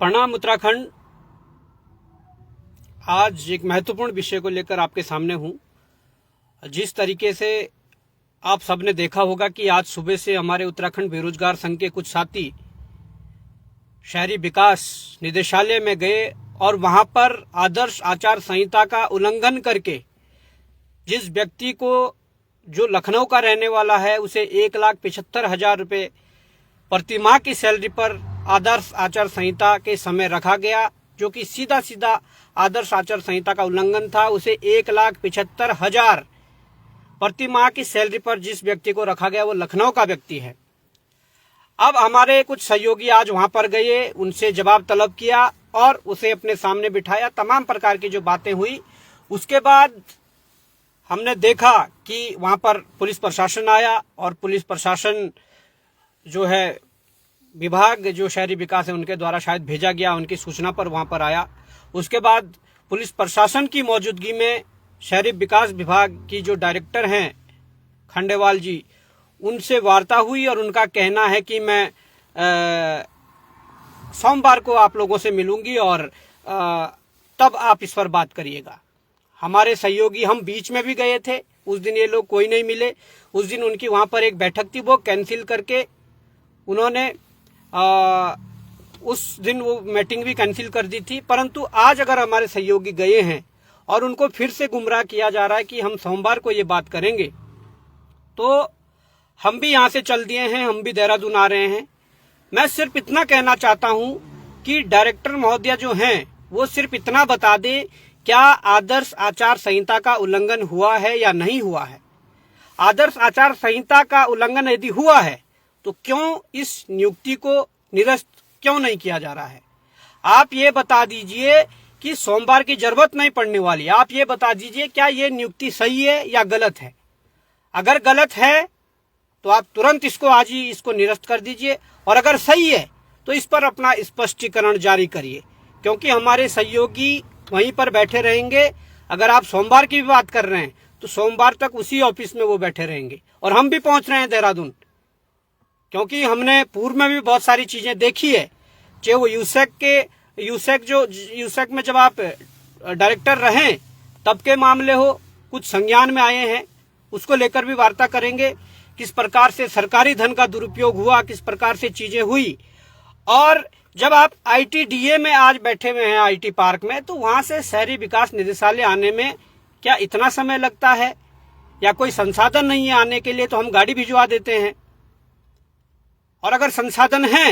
प्रणाम उत्तराखंड। आज एक महत्वपूर्ण विषय को लेकर आपके सामने हूं। जिस तरीके से आप सबने देखा होगा कि आज सुबह से हमारे उत्तराखंड बेरोजगार संघ के कुछ साथी शहरी विकास निदेशालय में गए और वहां पर आदर्श आचार संहिता का उल्लंघन करके जिस व्यक्ति को, जो लखनऊ का रहने वाला है, उसे 1,75,000 रुपये प्रतिमाह की सैलरी पर आदर्श आचार संहिता के समय रखा गया, जो कि सीधा सीधा आदर्श आचार संहिता का उल्लंघन था। उसे 1,75,000 प्रतिमाह की सैलरी पर जिस व्यक्ति को रखा गया वो लखनऊ का व्यक्ति है। अब हमारे कुछ सहयोगी आज वहां पर गए, उनसे जवाब तलब किया और उसे अपने सामने बिठाया। तमाम प्रकार की जो बातें हुई, उसके बाद हमने देखा कि वहां पर पुलिस प्रशासन आया और पुलिस प्रशासन जो है, विभाग जो शहरी विकास है उनके द्वारा शायद भेजा गया, उनकी सूचना पर वहां पर आया। उसके बाद पुलिस प्रशासन की मौजूदगी में शहरी विकास विभाग की जो डायरेक्टर हैं खंडेवाल जी, उनसे वार्ता हुई और उनका कहना है कि मैं सोमवार को आप लोगों से मिलूंगी और तब आप इस पर बात करिएगा। हमारे सहयोगी, हम बीच में भी गए थे, उस दिन ये लोग कोई नहीं मिले। उस दिन उनकी वहां पर एक बैठक थी, वो कैंसिल करके उन्होंने उस दिन वो मीटिंग भी कैंसिल कर दी थी। परंतु आज अगर हमारे सहयोगी गए हैं और उनको फिर से गुमराह किया जा रहा है कि हम सोमवार को ये बात करेंगे, तो हम भी यहाँ से चल दिए हैं, हम भी देहरादून आ रहे हैं। मैं सिर्फ इतना कहना चाहता हूँ कि डायरेक्टर महोदया जो हैं वो सिर्फ इतना बता दें, क्या आदर्श आचार संहिता का उल्लंघन हुआ है या नहीं हुआ है। आदर्श आचार संहिता का उल्लंघन यदि हुआ है तो क्यों इस नियुक्ति को निरस्त क्यों नहीं किया जा रहा है। आप ये बता दीजिए कि सोमवार की जरूरत नहीं पड़ने वाली। आप ये बता दीजिए क्या ये नियुक्ति सही है या गलत है। अगर गलत है तो आप तुरंत इसको आज ही इसको निरस्त कर दीजिए, और अगर सही है तो इस पर अपना स्पष्टीकरण जारी करिए, क्योंकि हमारे सहयोगी वहीं पर बैठे रहेंगे। अगर आप सोमवार की भी बात कर रहे हैं तो सोमवार तक उसी ऑफिस में वो बैठे रहेंगे। और हम भी पहुंच रहे हैं देहरादून, क्योंकि हमने पूर्व में भी बहुत सारी चीजें देखी है। चाहे वो यूसेक में जब आप डायरेक्टर रहे तब के मामले हो, कुछ संज्ञान में आए हैं, उसको लेकर भी वार्ता करेंगे। किस प्रकार से सरकारी धन का दुरुपयोग हुआ, किस प्रकार से चीजें हुई। और जब आप ITDA में आज बैठे हुए हैं, IT पार्क में, तो वहां से शहरी विकास निदेशालय आने में क्या इतना समय लगता है, या कोई संसाधन नहीं है आने के लिए तो हम गाड़ी भिजवा देते हैं। और अगर संसाधन है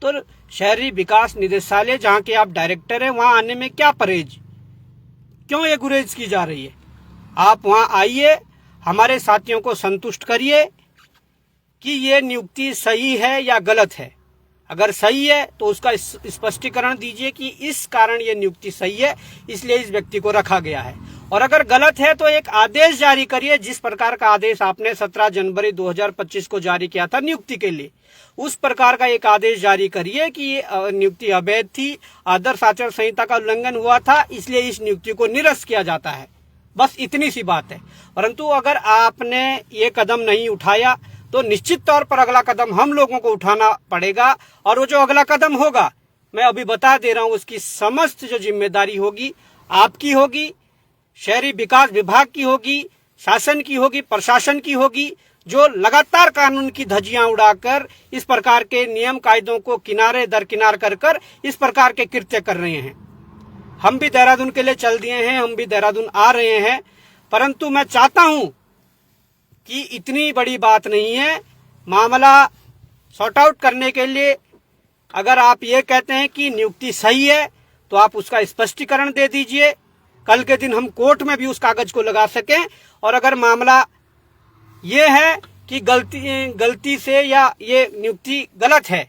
तो शहरी विकास निदेशालय जहां के आप डायरेक्टर हैं वहां आने में क्या परहेज, क्यों ये गुरेज की जा रही है। आप वहां आइए, हमारे साथियों को संतुष्ट करिए कि ये नियुक्ति सही है या गलत है। अगर सही है तो उसका स्पष्टीकरण दीजिए कि इस कारण ये नियुक्ति सही है, इसलिए इस व्यक्ति को रखा गया है। और अगर गलत है तो एक आदेश जारी करिए, जिस प्रकार का आदेश आपने 17 जनवरी 2025 को जारी किया था नियुक्ति के लिए, उस प्रकार का एक आदेश जारी करिए कि ये नियुक्ति अवैध थी, आदर्श आचार संहिता का उल्लंघन हुआ था, इसलिए इस नियुक्ति को निरस्त किया जाता है। बस इतनी सी बात है। परंतु अगर आपने ये कदम नहीं उठाया तो निश्चित तौर पर अगला कदम हम लोगों को उठाना पड़ेगा। और वो जो अगला कदम होगा, मैं अभी बता दे रहा हूं, उसकी समस्त जो जिम्मेदारी होगी आपकी होगी, शहरी विकास विभाग की होगी, शासन की होगी, प्रशासन की होगी, जो लगातार कानून की धज्जियां उड़ाकर इस प्रकार के नियम कायदों को किनारे दरकिनार कर इस प्रकार के कृत्य कर रहे हैं। हम भी देहरादून के लिए चल दिए हैं, हम भी देहरादून आ रहे हैं। परंतु मैं चाहता हूं कि इतनी बड़ी बात नहीं है, मामला सॉर्ट आउट करने के लिए अगर आप ये कहते हैं कि नियुक्ति सही है तो आप उसका स्पष्टीकरण दे दीजिए। कल के दिन हम कोर्ट में भी उस कागज को लगा सकें। और अगर मामला ये है कि गलती से या ये नियुक्ति गलत है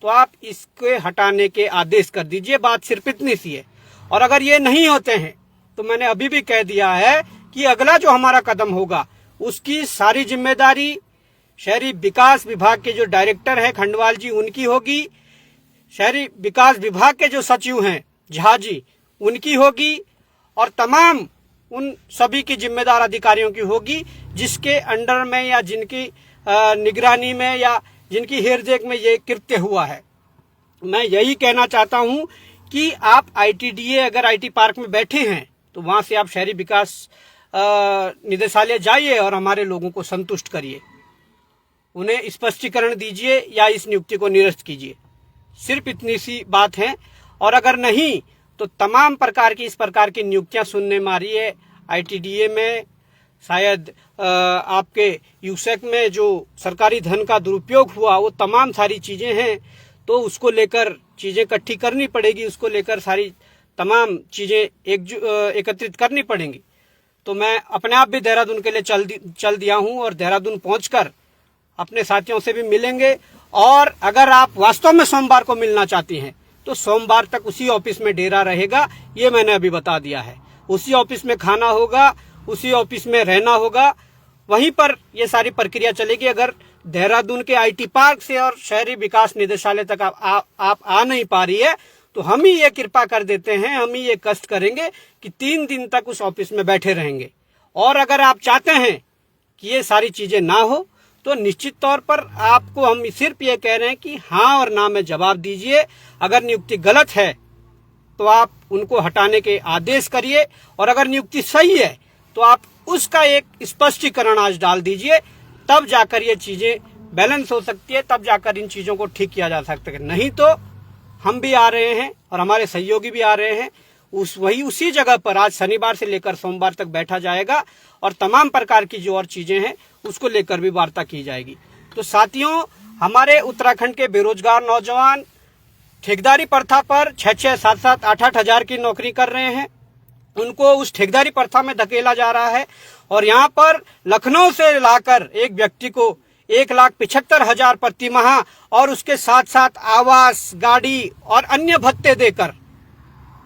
तो आप इसके हटाने के आदेश कर दीजिए। बात सिर्फ इतनी सी है। और अगर ये नहीं होते हैं तो मैंने अभी भी कह दिया है कि अगला जो हमारा कदम होगा उसकी सारी जिम्मेदारी शहरी विकास विभाग के जो डायरेक्टर हैं खंडवाल जी, उनकी होगी। शहरी विकास विभाग के जो सचिव हैं झा जी, उनकी होगी। और तमाम उन सभी की जिम्मेदार अधिकारियों की होगी जिसके अंडर में या जिनकी निगरानी में या जिनकी हेरदेख में ये कृत्य हुआ है। मैं यही कहना चाहता हूं कि आप ITDA अगर IT पार्क में बैठे हैं तो वहां से आप शहरी विकास निदेशालय जाइए और हमारे लोगों को संतुष्ट करिए, उन्हें स्पष्टीकरण दीजिए या इस नियुक्ति को निरस्त कीजिए। सिर्फ इतनी सी बात है। और अगर नहीं तो तमाम प्रकार की इस प्रकार की नियुक्तियां सुनने में आ रही है। ITDA में शायद आपके यूसेक में जो सरकारी धन का दुरुपयोग हुआ, वो तमाम सारी चीजें हैं, तो उसको लेकर चीजें इकट्ठी करनी पड़ेगी, उसको लेकर सारी तमाम चीजें एकत्रित करनी पड़ेंगी। तो मैं अपने आप भी देहरादून के लिए चल दिया हूं और देहरादून पहुंचकर अपने साथियों से भी मिलेंगे। और अगर आप वास्तव में सोमवार को मिलना चाहती हैं तो सोमवार तक उसी ऑफिस में डेरा रहेगा, ये मैंने अभी बता दिया है। उसी ऑफिस में खाना होगा, उसी ऑफिस में रहना होगा, वहीं पर ये सारी प्रक्रिया चलेगी। अगर देहरादून के IT पार्क से और शहरी विकास निदेशालय तक आप आ नहीं पा रही है तो हम ही ये कृपा कर देते हैं, हम ही ये कष्ट करेंगे कि 3 दिन तक उस ऑफिस में बैठे रहेंगे। और अगर आप चाहते हैं कि ये सारी चीजें ना हो तो निश्चित तौर पर आपको हम सिर्फ ये कह रहे हैं कि हाँ और ना में जवाब दीजिए। अगर नियुक्ति गलत है तो आप उनको हटाने के आदेश करिए, और अगर नियुक्ति सही है तो आप उसका एक स्पष्टीकरण आज डाल दीजिए। तब जाकर ये चीजें बैलेंस हो सकती है, तब जाकर इन चीजों को ठीक किया जा सकता है। नहीं तो हम भी आ रहे हैं और हमारे सहयोगी भी आ रहे हैं, उसी जगह पर आज शनिवार से लेकर सोमवार तक बैठा जाएगा और तमाम प्रकार की जो और चीजें हैं उसको लेकर भी वार्ता की जाएगी। तो साथियों, हमारे उत्तराखंड के बेरोजगार नौजवान ठेकेदारी प्रथा पर 6-6, 7-7, 8-8 हजार की नौकरी कर रहे हैं, उनको उस ठेकेदारी प्रथा में धकेला जा रहा है। और यहाँ पर लखनऊ से लाकर एक व्यक्ति को 1,75,000 प्रति माह और उसके साथ साथ आवास, गाड़ी और अन्य भत्ते देकर,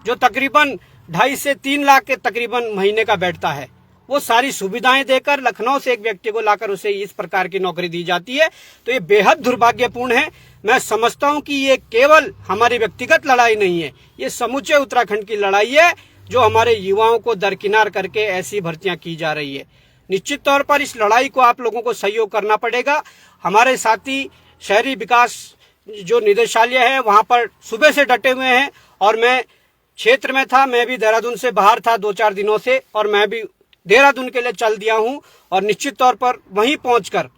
जो तकरीबन 2.5 से 3 लाख के तकरीबन महीने का बैठता है, वो सारी सुविधाएं देकर लखनऊ से एक व्यक्ति को लाकर उसे इस प्रकार की नौकरी दी जाती है। तो ये बेहद दुर्भाग्यपूर्ण है। मैं समझता हूं कि ये केवल हमारी व्यक्तिगत लड़ाई नहीं है, ये समूचे उत्तराखंड की लड़ाई है, जो हमारे युवाओं को दरकिनार करके ऐसी भर्तियां की जा रही है। निश्चित तौर पर इस लड़ाई को आप लोगों को सहयोग करना पड़ेगा। हमारे साथी शहरी विकास जो निदेशालय है वहां पर सुबह से डटे हुए हैं, और मैं क्षेत्र में था, मैं भी देहरादून से बाहर था 2-4 दिनों से, और मैं भी देहरादून के लिए चल दिया हूं। और निश्चित तौर पर वहीं पहुंचकर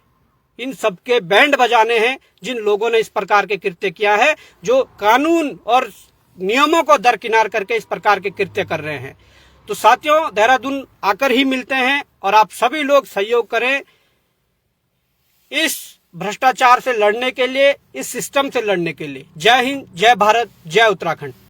इन सबके बैंड बजाने हैं जिन लोगों ने इस प्रकार के कृत्य किया है, जो कानून और नियमों को दरकिनार करके इस प्रकार के कृत्य कर रहे हैं। तो साथियों, देहरादून आकर ही मिलते हैं और आप सभी लोग सहयोग करें इस भ्रष्टाचार से लड़ने के लिए, इस सिस्टम से लड़ने के लिए। जय हिंद, जय भारत, जय उत्तराखंड।